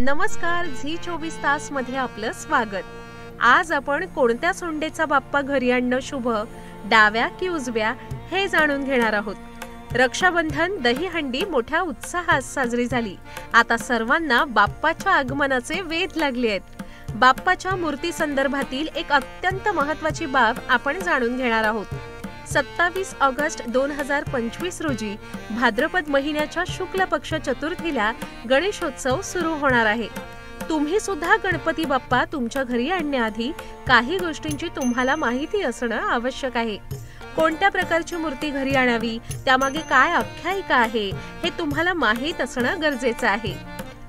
नमस्कार, झी 24 तास मध्ये आपलं स्वागत। आज आपण कोणत्या सोंडेचा बाप्पा घरी आणणं शुभ, डाव्या की उजव्या हे जाणून घेणार आहोत। रक्षाबंधन दहीहंडी मोठ्या उत्साहात साजरी झाली। आता सर्वांना बाप्पाच्या आगमनाचे वेध लागले आहेत। बाप्पाच्या मूर्ती संदर्भातील एक अत्यंत महत्त्वाची बाब आपण जाणून घेणार आहोत। 27 ऑगस्ट 2025 रोजी भाद्रपद महिन्याच्या शुक्ल पक्ष चतुर्थीला गणेशोत्सव सुरू होणार आहे। तुम्ही सुद्धा गणपती बाप्पा तुमच्या घरी आणण्याआधी काही गोष्टींची तुम्हाला माहिती असणं आवश्यक आहे। कोणत्या प्रकारची मूर्ती घरी आणावी, त्यामागे काय आख्यायिका आहे हे तुम्हाला माहीत असणं गरजेचं आहे।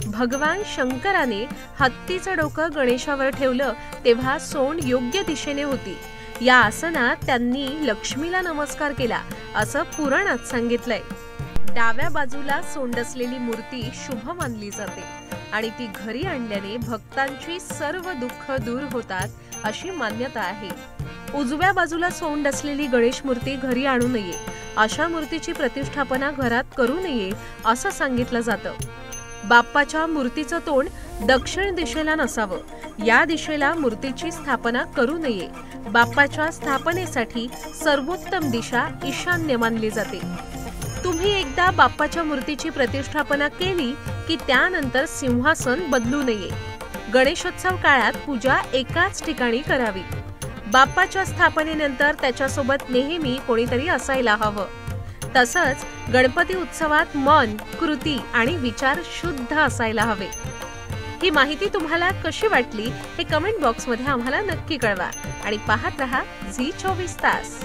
भगवान शंकराने हत्तीचं डोकं गणेशावर ठेवलं तेव्हा सोंड योग्य दिशेने होती। या आसनात त्यांनी लक्ष्मीला नमस्कार केला असं पुराणात सांगितलंय। डाव्या बाजूला सोंड असलेली मूर्ती शुभ मानली जाते आणि ती घरी आणल्याने भक्तांची सर्व दुःख दूर होतात अशी मान्यता आहे। उजव्या बाजूला सोंड असलेली गणेश मूर्ती घरी आणू नये, अशा मूर्तीची प्रतिष्ठापना घरात करू नये असं सांगितलं जातं। बाप्पाच्या मूर्तीचं तोंड दक्षिण दिशेला नसावं, या दिशेला मूर्तीची स्थापना करू नये। बाप्पाच्या स्थापनेसाठी सर्वोत्तम दिशा ईशान्य मानली जाते। तुम्ही एकदा बाप्पाच्या मूर्तीची प्रतिष्ठापना केली की त्यानंतर सिंहासन बदलू नये। गणेशोत्सव काळात पूजा एकाच ठिकाणी करावी। बाप्पाच्या स्थापनेनंतर त्याच्यासोबत नेहमी कोणीतरी असायला हवं। तसंच गणपती उत्सवात मन, कृती आणि विचार शुद्ध असायला हवे। ही माहिती तुम्हाला कशी वाटली हे कमेंट बॉक्स मध्ये आम्हाला नक्की कळवा आणि पाहत रहा झी 24 तास।